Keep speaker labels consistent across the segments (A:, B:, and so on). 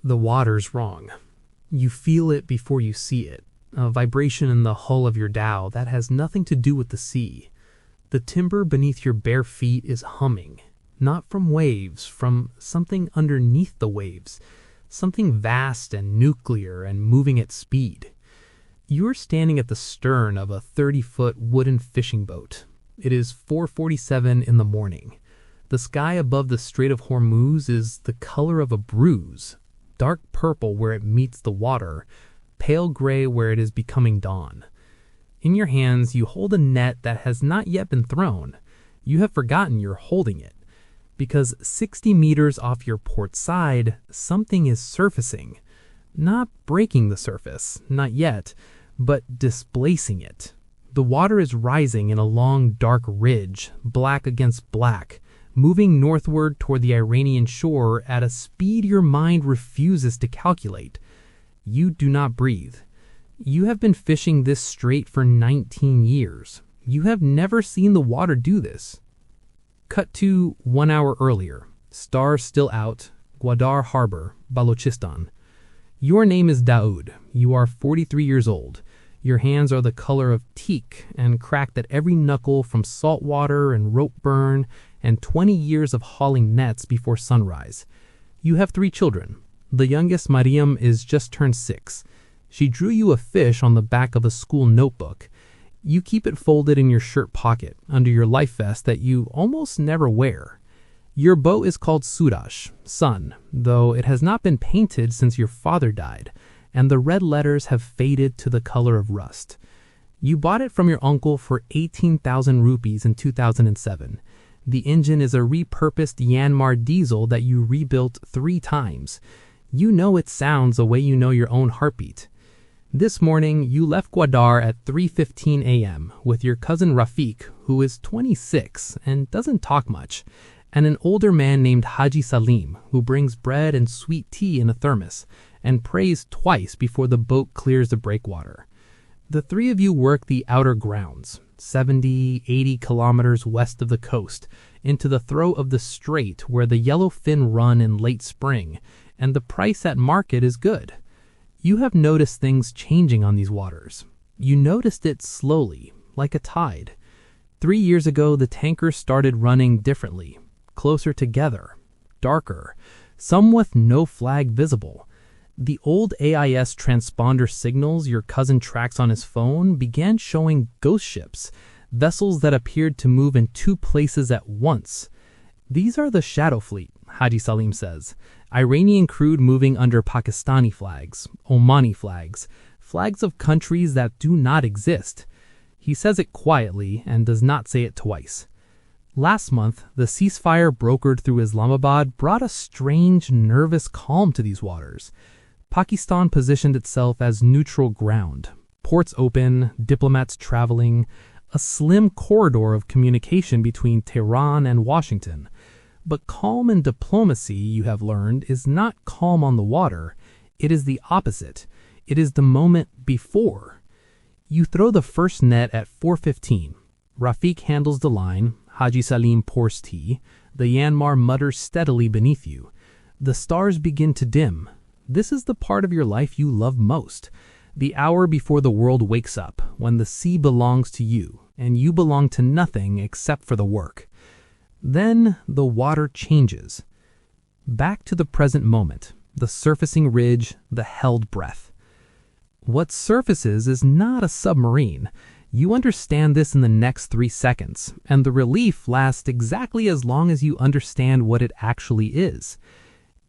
A: The water's wrong. You feel it before you see it, a vibration in the hull of your dhow that has nothing to do with the sea. The timber beneath your bare feet is humming, not from waves, from something underneath the waves, something vast and nuclear and moving at speed. You are standing at the stern of a 30-foot wooden fishing boat. It is 4:47 in the morning. The sky above the Strait of Hormuz is the color of a bruise, dark purple where it meets the water, pale gray where it is becoming dawn. In your hands, you hold a net that has not yet been thrown. You have forgotten you're holding it, because 60 meters off your port side, something is surfacing. Not breaking the surface, not yet, but displacing it. The water is rising in a long, dark ridge, black against black, moving northward toward the Iranian shore at a speed your mind refuses to calculate. You do not breathe. You have been fishing this strait for 19 years. You have never seen the water do this. Cut to 1 hour earlier. Stars still out. Gwadar Harbor, Balochistan. Your name is Daoud. You are 43 years old. Your hands are the color of teak and cracked at every knuckle from salt water and rope burn and 20 years of hauling nets before sunrise. You have 3 children. The youngest, Mariam, is just turned 6. She drew you a fish on the back of a school notebook. You keep it folded in your shirt pocket under your life vest that you almost never wear. Your boat is called Suraj, sun, though it has not been painted since your father died, and the red letters have faded to the color of rust. You bought it from your uncle for 18,000 rupees in 2007. The engine is a repurposed Yanmar diesel that you rebuilt 3 times. You know it sounds the way you know your own heartbeat. This morning, you left Gwadar at 3:15 a.m. with your cousin Rafiq, who is 26 and doesn't talk much, and an older man named Haji Salim, who brings bread and sweet tea in a thermos and prays twice before the boat clears the breakwater. The 3 of you work the outer grounds, 70, 80 kilometers west of the coast, into the throat of the strait where the yellowfin run in late spring, and the price at market is good. You have noticed things changing on these waters. You noticed it slowly, like a tide. 3 years ago, the tankers started running differently, closer together, darker, some with no flag visible. The old AIS transponder signals your cousin tracks on his phone began showing ghost ships, vessels that appeared to move in 2 places at once. These are the Shadow Fleet, Haji Salim says. Iranian crude moving under Pakistani flags, Omani flags, flags of countries that do not exist. He says it quietly and does not say it twice. Last month, the ceasefire brokered through Islamabad brought a strange, nervous calm to these waters. Pakistan positioned itself as neutral ground, ports open, diplomats traveling, a slim corridor of communication between Tehran and Washington. But calm in diplomacy, you have learned, is not calm on the water. It is the opposite. It is the moment before. You throw the first net at 4:15. Rafiq handles the line. Haji Salim pours tea. The Yanmar mutters steadily beneath you. The stars begin to dim. This is the part of your life you love most. The hour before the world wakes up, when the sea belongs to you, and you belong to nothing except for the work. Then the water changes. Back to the present moment, the surfacing ridge, the held breath. What surfaces is not a submarine. You understand this in the next 3 seconds, and the relief lasts exactly as long as you understand what it actually is.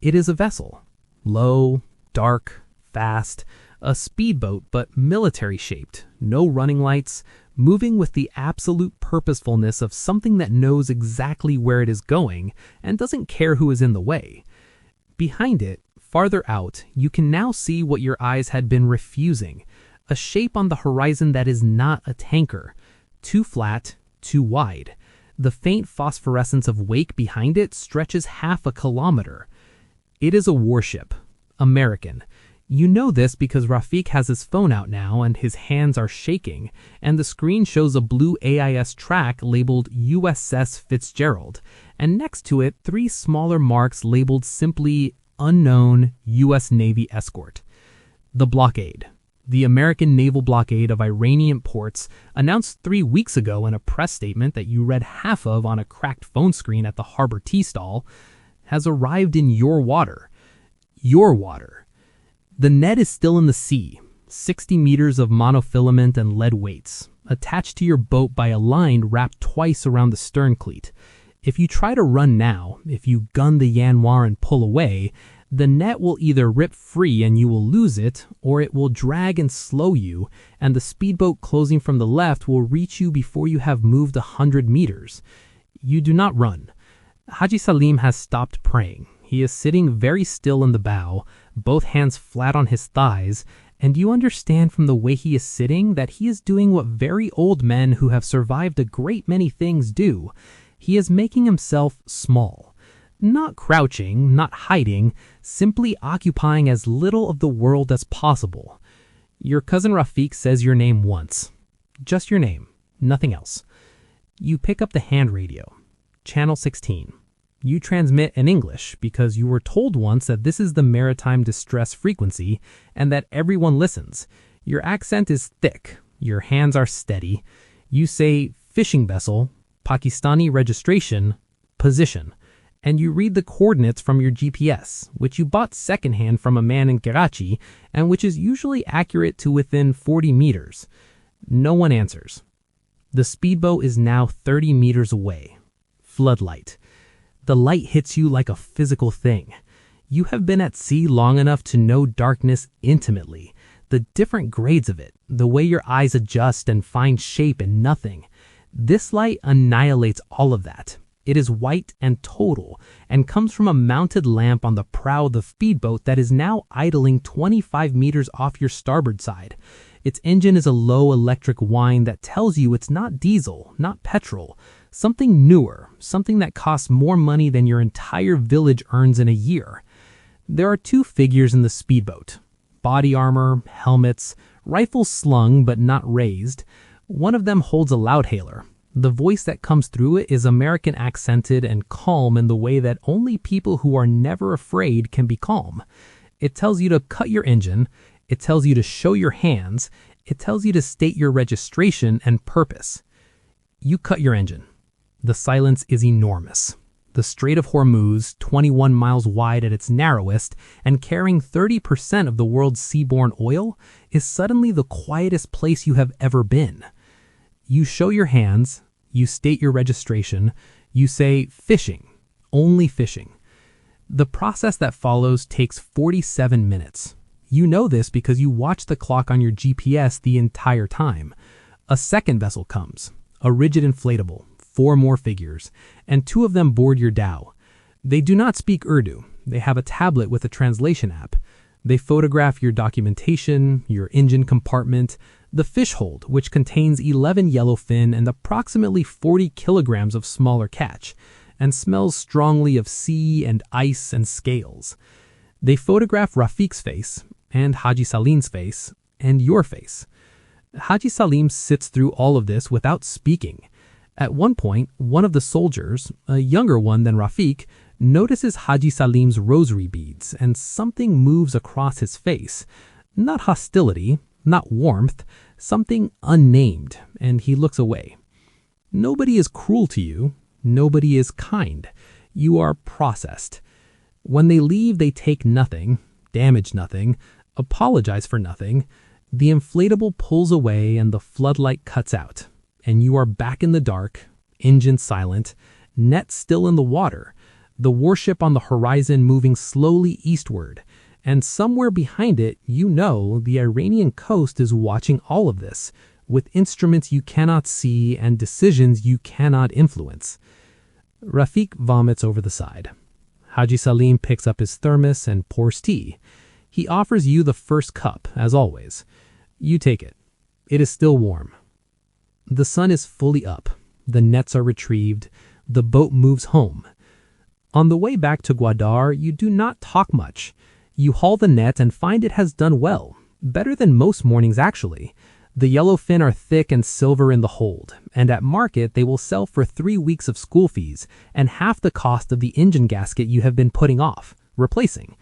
A: It is a vessel. Low, dark, fast, a speedboat but military-shaped, no running lights, moving with the absolute purposefulness of something that knows exactly where it is going and doesn't care who is in the way. Behind it, farther out, you can now see what your eyes had been refusing, a shape on the horizon that is not a tanker, too flat, too wide. The faint phosphorescence of wake behind it stretches half a kilometer. It is a warship, American. You know this because Rafiq has his phone out now and his hands are shaking, and the screen shows a blue AIS track labeled USS Fitzgerald, and next to it 3 smaller marks labeled simply unknown U.S. Navy escort. The blockade. The American naval blockade of Iranian ports, announced 3 weeks ago in a press statement that you read half of on a cracked phone screen at the harbor tea stall, has arrived in your water. Your water. The net is still in the sea, 60 meters of monofilament and lead weights, attached to your boat by a line wrapped twice around the stern cleat. If you try to run now, if you gun the Yanwar and pull away, the net will either rip free and you will lose it, or it will drag and slow you, and the speedboat closing from the left will reach you before you have moved 100 meters. You do not run. Haji Salim has stopped praying. He is sitting very still in the bow, both hands flat on his thighs, and you understand from the way he is sitting that he is doing what very old men who have survived a great many things do. He is making himself small. Not crouching, not hiding, simply occupying as little of the world as possible. Your cousin Rafiq says your name once. Just your name, nothing else. You pick up the hand radio. Channel 16. You transmit in English because you were told once that this is the maritime distress frequency and that everyone listens. Your accent is thick. Your hands are steady. You say fishing vessel, Pakistani registration, position. And you read the coordinates from your GPS, which you bought secondhand from a man in Karachi, and which is usually accurate to within 40 meters. No one answers. The speedboat is now 30 meters away. Floodlight. The light hits you like a physical thing. You have been at sea long enough to know darkness intimately, the different grades of it, the way your eyes adjust and find shape in nothing. This light annihilates all of that. It is white and total, and comes from a mounted lamp on the prow of the speedboat that is now idling 25 meters off your starboard side. Its engine is a low electric whine that tells you it's not diesel, not petrol, something newer, something that costs more money than your entire village earns in a year. There are 2 figures in the speedboat. Body armor, helmets, rifles slung but not raised. One of them holds a loudhailer. The voice that comes through it is American accented and calm in the way that only people who are never afraid can be calm. It tells you to cut your engine. It tells you to show your hands. It tells you to state your registration and purpose. You cut your engine. The silence is enormous. The Strait of Hormuz, 21 miles wide at its narrowest and carrying 30% of the world's seaborne oil, is suddenly the quietest place you have ever been. You show your hands, you state your registration, you say fishing, only fishing. The process that follows takes 47 minutes. You know this because you watch the clock on your GPS the entire time. A second vessel comes, a rigid inflatable, 4 more figures, and 2 of them board your dhow. They do not speak Urdu. They have a tablet with a translation app. They photograph your documentation, your engine compartment, the fish hold, which contains 11 yellowfin and approximately 40 kilograms of smaller catch, and smells strongly of sea and ice and scales. They photograph Rafiq's face, and Haji Salim's face, and your face. Haji Salim sits through all of this without speaking. At one point, one of the soldiers, a younger one than Rafiq, notices Haji Salim's rosary beads, and something moves across his face. Not hostility, not warmth, something unnamed, and he looks away. Nobody is cruel to you. Nobody is kind. You are processed. When they leave, they take nothing, damage nothing, apologize for nothing. The inflatable pulls away and the floodlight cuts out, and you are back in the dark, engine silent, net still in the water, the warship on the horizon moving slowly eastward, and somewhere behind it, you know the Iranian coast is watching all of this, with instruments you cannot see and decisions you cannot influence. Rafiq vomits over the side. Haji Salim picks up his thermos and pours tea. He offers you the first cup, as always. You take it. It is still warm. The sun is fully up. The nets are retrieved. The boat moves home. On the way back to Gwadar, you do not talk much. You haul the net and find it has done well. Better than most mornings, actually. The yellowfin are thick and silver in the hold, and at market they will sell for 3 weeks of school fees and half the cost of the engine gasket you have been putting off, replacing.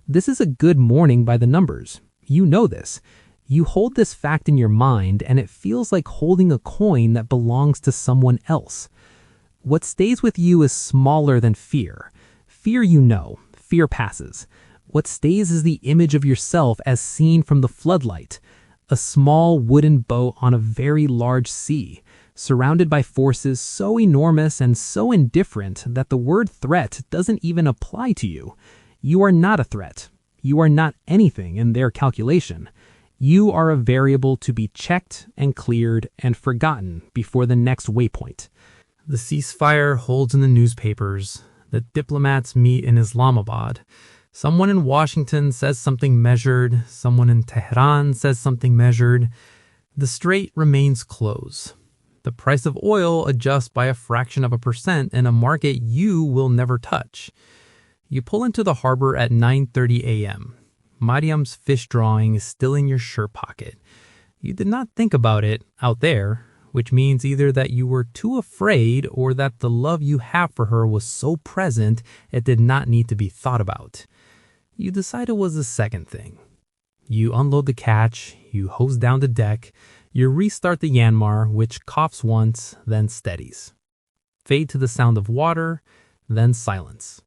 A: This is a good morning by the numbers. You know this. You hold this fact in your mind, and it feels like holding a coin that belongs to someone else. What stays with you is smaller than fear. Fear you know. Fear passes. What stays is the image of yourself as seen from the floodlight. A small wooden boat on a very large sea, surrounded by forces so enormous and so indifferent that the word threat doesn't even apply to you. You are not a threat. You are not anything in their calculation. You are a variable to be checked and cleared and forgotten before the next waypoint. The ceasefire holds in the newspapers. The diplomats meet in Islamabad. Someone in Washington says something measured. Someone in Tehran says something measured. The strait remains closed. The price of oil adjusts by a fraction of a percent in a market you will never touch. You pull into the harbor at 9:30 a.m. Mariam's fish drawing is still in your shirt pocket. You did not think about it out there, which means either that you were too afraid or that the love you have for her was so present it did not need to be thought about. You decide it was the second thing. You unload the catch, you hose down the deck, you restart the Yanmar, which coughs once, then steadies. Fade to the sound of water, then silence.